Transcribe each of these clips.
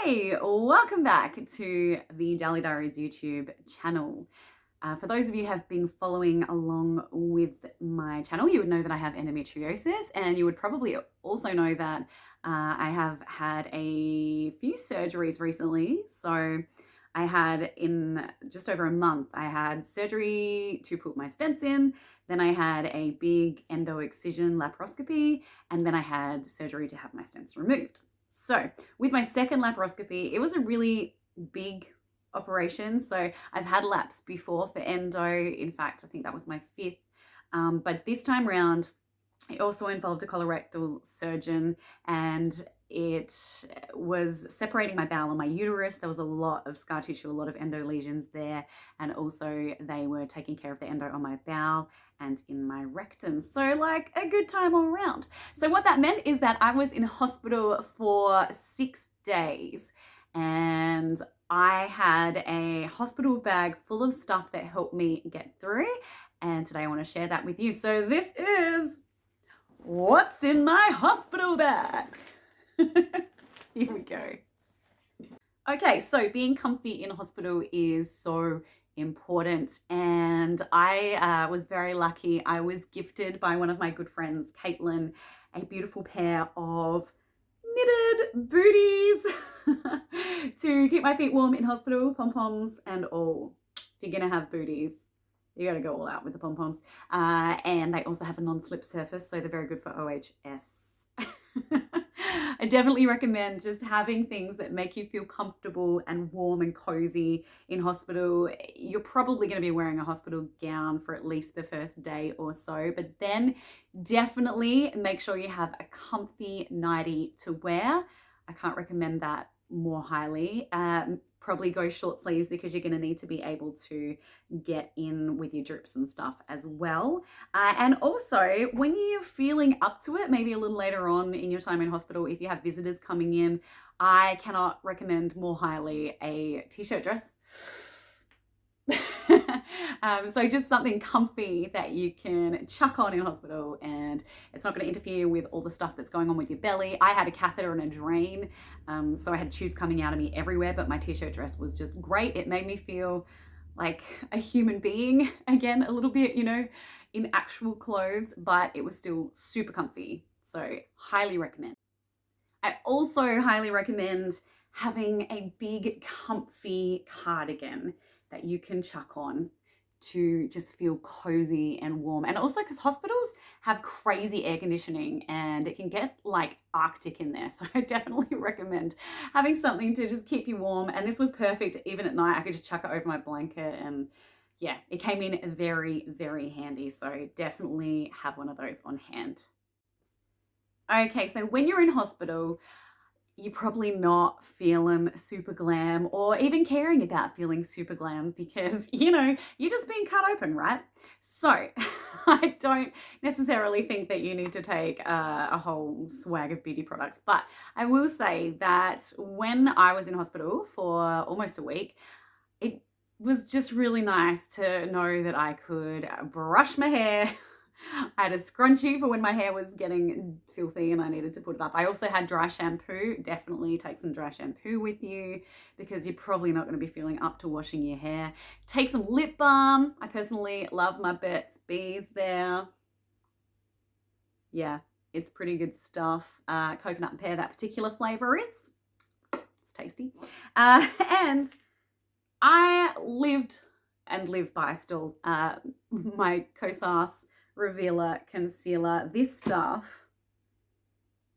Hey, welcome back to the Daily Diaries YouTube channel. For those of you who have been following along with my channel, you would know that I have endometriosis, and you would probably also know that I have had a few surgeries recently. So I had, in just over a month, I had surgery to put my stents in, then I had a big endo-excision laparoscopy, and then I had surgery to have my stents removed. So with my second laparoscopy, it was a really big operation. So I've had laps before for endo. In fact, I think that was my fifth. But this time round, it also involved a colorectal surgeon, and it was separating my bowel and my uterus. There was a lot of scar tissue, a lot of endo lesions there, and also they were taking care of the endo on my bowel and in my rectum. So like a good time all around. So what that meant is that I was in hospital for 6 days, and I had a hospital bag full of stuff that helped me get through, and today I want to share that with you. So this is what's in my hospital bag. Here we go. Okay, so being comfy in hospital is so important, and I was very lucky. I was gifted by one of my good friends, Caitlin, a beautiful pair of knitted booties to keep my feet warm in hospital, pom-poms and all. If you're gonna have booties, you gotta go all out with the pom-poms. And they also have a non-slip surface, so they're very good for OHS. I definitely recommend just having things that make you feel comfortable and warm and cozy in hospital. You're probably going to be wearing a hospital gown for at least the first day or so, but then definitely make sure you have a comfy nightie to wear. I can't recommend that more highly. Probably go short sleeves because you're going to need to be able to get in with your drips and stuff as well. And also, when you're feeling up to it, maybe a little later on in your time in hospital, if you have visitors coming in, I cannot recommend more highly a t-shirt dress. So just something comfy that you can chuck on in hospital, and it's not going to interfere with all the stuff that's going on with your belly. I had a catheter and a drain, so I had tubes coming out of me everywhere, but my t-shirt dress was just great. It made me feel like a human being again, a little bit, in actual clothes, but it was still super comfy. So highly recommend. I also highly recommend having a big comfy cardigan that you can chuck on to just feel cozy and warm. And also because hospitals have crazy air conditioning and it can get like Arctic in there. So I definitely recommend having something to just keep you warm. And this was perfect. Even at night, I could just chuck it over my blanket, and yeah, it came in very, very handy. So definitely have one of those on hand. Okay, so when you're in hospital, you're probably not feeling super glam or even caring about feeling super glam because, you're just being cut open, right? So I don't necessarily think that you need to take a whole swag of beauty products, but I will say that when I was in hospital for almost a week, it was just really nice to know that I could brush my hair. I had a scrunchie for when my hair was getting filthy and I needed to put it up. I also had dry shampoo. Definitely take some dry shampoo with you because you're probably not going to be feeling up to washing your hair. Take some lip balm. I personally love my Burt's Bees there. Yeah, it's pretty good stuff. Coconut and pear, that particular flavor is. It's tasty. And I lived and live by still my Kosas Revealer Concealer. This stuff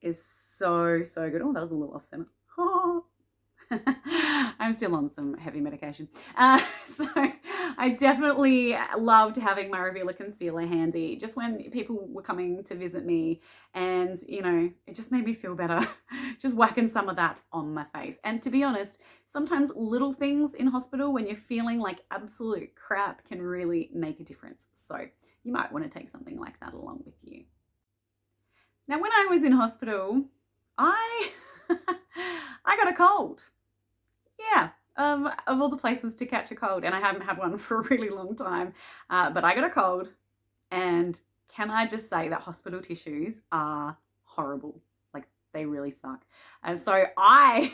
is so good. Oh, that was a little off center. Oh. I'm still on some heavy medication. So I definitely loved having my Revealer Concealer handy just when people were coming to visit me, and it just made me feel better just whacking some of that on my face. And to be honest, sometimes little things in hospital when you're feeling like absolute crap can really make a difference. So you might want to take something like that along with you. Now, when I was in hospital, I got a cold. Yeah, of all the places to catch a cold, and I haven't had one for a really long time, but I got a cold, and can I just say that hospital tissues are horrible. Like, they really suck. And so I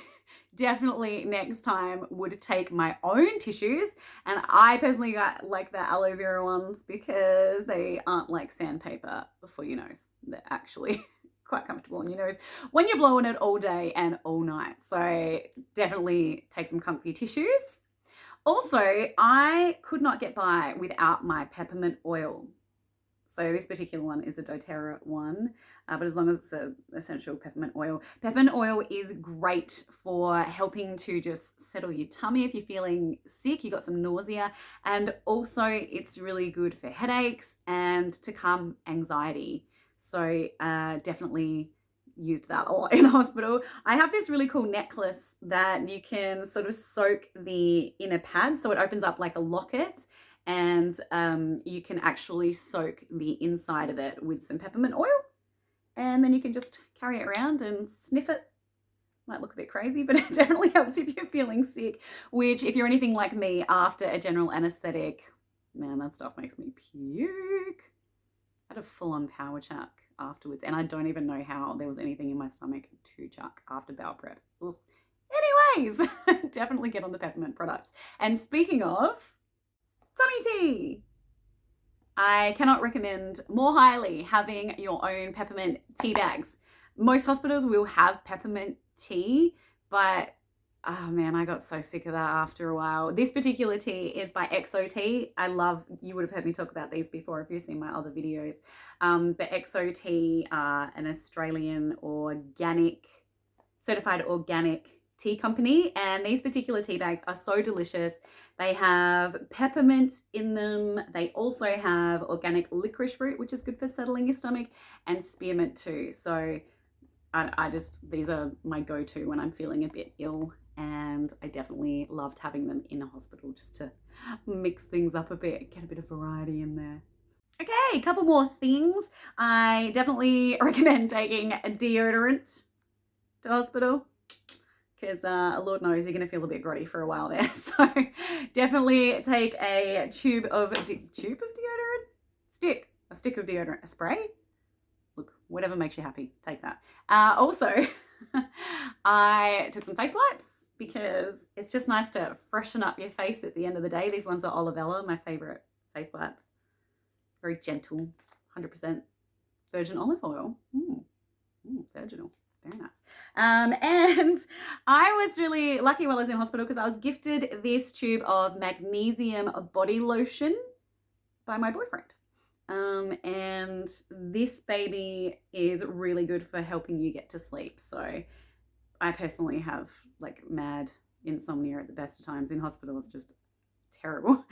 definitely next time would take my own tissues, and I personally got like the aloe vera ones because they aren't like sandpaper for your nose. They're actually quite comfortable in your nose when you're blowing it all day and all night. So definitely take some comfy tissues. Also, I could not get by without my peppermint oil. So this particular one is a doTERRA one, but as long as it's an essential peppermint oil. Peppermint oil is great for helping to just settle your tummy if you're feeling sick, you got some nausea, and also it's really good for headaches and to calm anxiety. So definitely used that a lot in hospital. I have this really cool necklace that you can sort of soak the inner pad, so it opens up like a locket, and you can actually soak the inside of it with some peppermint oil, and then you can just carry it around and sniff it. Might look a bit crazy, but it definitely helps if you're feeling sick, which if you're anything like me, after a general anesthetic, man, that stuff makes me puke. I had a full-on power chuck afterwards, and I don't even know how there was anything in my stomach to chuck after bowel prep. Ugh. Anyways, definitely get on the peppermint products. And speaking of tummy tea, I cannot recommend more highly having your own peppermint tea bags. Most hospitals will have peppermint tea, but oh man, I got so sick of that after a while. This particular tea is by XO Tea. I love, you would have heard me talk about these before if you've seen my other videos. But XO Tea are an Australian certified organic tea company, and these particular tea bags are so delicious. They have peppermint in them. They also have organic licorice root, which is good for settling your stomach, and spearmint too. So these are my go-to when I'm feeling a bit ill, and I definitely loved having them in a hospital just to mix things up a bit, get a bit of variety in there. Okay, a couple more things. I definitely recommend taking a deodorant to hospital, because Lord knows you're going to feel a bit grotty for a while there. So definitely take a tube of deodorant? A stick of deodorant, a spray? Look, whatever makes you happy, take that. Also, I took some face wipes because it's just nice to freshen up your face at the end of the day. These ones are Olivella, my favorite face wipes. Very gentle, 100% virgin olive oil. Virginal. Very nice. And I was really lucky while I was in hospital because I was gifted this tube of magnesium body lotion by my boyfriend. And this baby is really good for helping you get to sleep. So I personally have like mad insomnia at the best of times. In hospital, it's just terrible.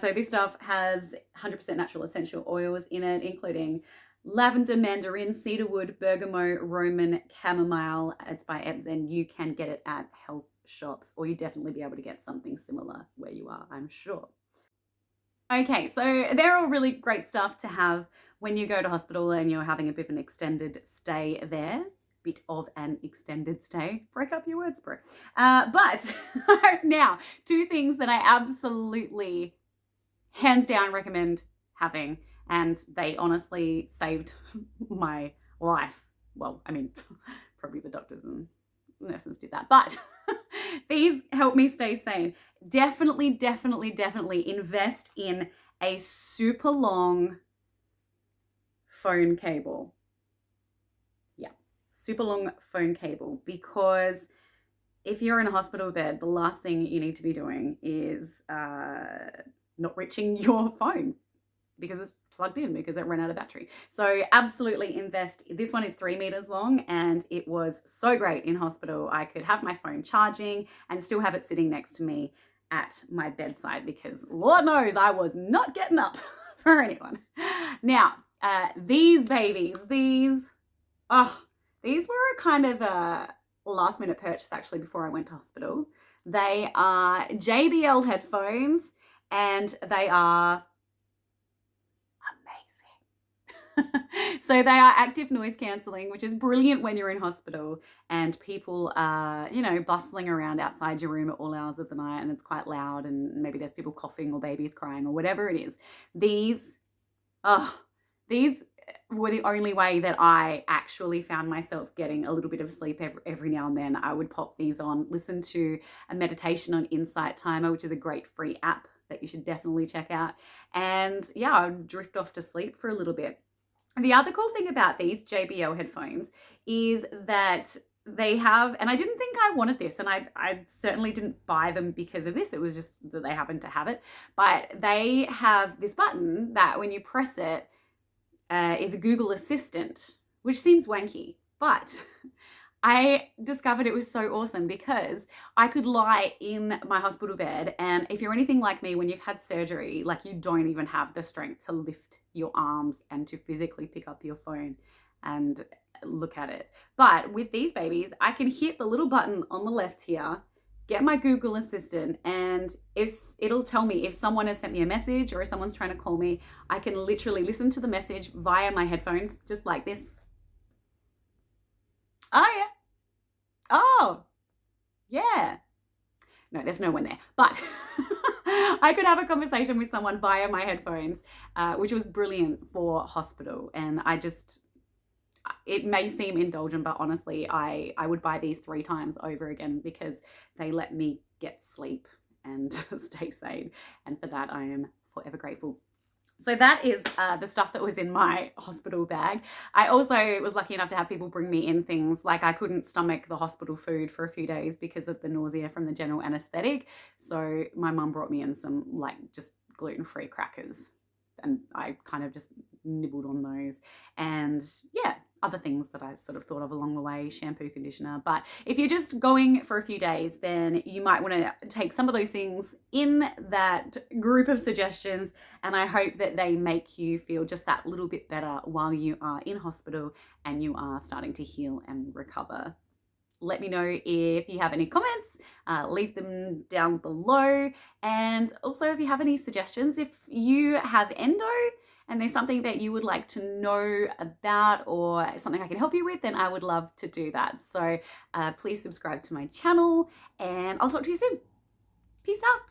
So this stuff has 100% natural essential oils in it, including lavender, mandarin, cedarwood, bergamot, roman, chamomile. It's by Ebbs, and you can get it at health shops, or you definitely be able to get something similar where you are, I'm sure. Okay, so they're all really great stuff to have when you go to hospital and you're having a bit of an extended stay there. Bit of an extended stay. Break up your words, bro. But now, two things that I absolutely, hands down, recommend having, and they honestly saved my life. Well, I mean, probably the doctors and nurses did that, but these help me stay sane. Definitely invest in a super long phone cable. Yeah, super long phone cable, because if you're in a hospital bed, the last thing you need to be doing is not reaching your phone because it's plugged in, because it ran out of battery. So absolutely invest. This one is 3 meters long, and it was so great in hospital. I could have my phone charging and still have it sitting next to me at my bedside, because Lord knows I was not getting up for anyone. Now, these babies, these were a kind of a last minute purchase actually before I went to hospital. They are Jbl Headphones, and they are so they are active noise cancelling, which is brilliant when you're in hospital and people are, bustling around outside your room at all hours of the night, and it's quite loud, and maybe there's people coughing or babies crying or whatever it is. These were the only way that I actually found myself getting a little bit of sleep every now and then. I would pop these on, listen to a meditation on Insight Timer, which is a great free app that you should definitely check out. And yeah, I would drift off to sleep for a little bit. The other cool thing about these JBL headphones is that they have, and I didn't think I wanted this, and I certainly didn't buy them because of this. It was just that they happened to have it. But they have this button that when you press it, is a Google Assistant, which seems wanky, but I discovered it was so awesome because I could lie in my hospital bed, and if you're anything like me, when you've had surgery, like you don't even have the strength to lift your arms and to physically pick up your phone and look at it. But with these babies, I can hit the little button on the left here, get my Google Assistant, and it'll tell me if someone has sent me a message or if someone's trying to call me. I can literally listen to the message via my headphones, just like this. Oh yeah. Oh yeah. No, there's no one there, but I could have a conversation with someone via my headphones, which was brilliant for hospital. And it may seem indulgent, but honestly, I would buy these 3 times over again because they let me get sleep and stay sane. And for that, I am forever grateful. So that is the stuff that was in my hospital bag. I also was lucky enough to have people bring me in things like I couldn't stomach the hospital food for a few days because of the nausea from the general anesthetic. So my mum brought me in some like just gluten-free crackers, and I kind of just nibbled on those. And yeah, other things that I sort of thought of along the way, shampoo, conditioner. But if you're just going for a few days, then you might want to take some of those things in that group of suggestions. And I hope that they make you feel just that little bit better while you are in hospital and you are starting to heal and recover. Let me know if you have any comments, leave them down below. And also if you have any suggestions, if you have endo and there's something that you would like to know about or something I can help you with, then I would love to do that. So please subscribe to my channel and I'll talk to you soon. Peace out.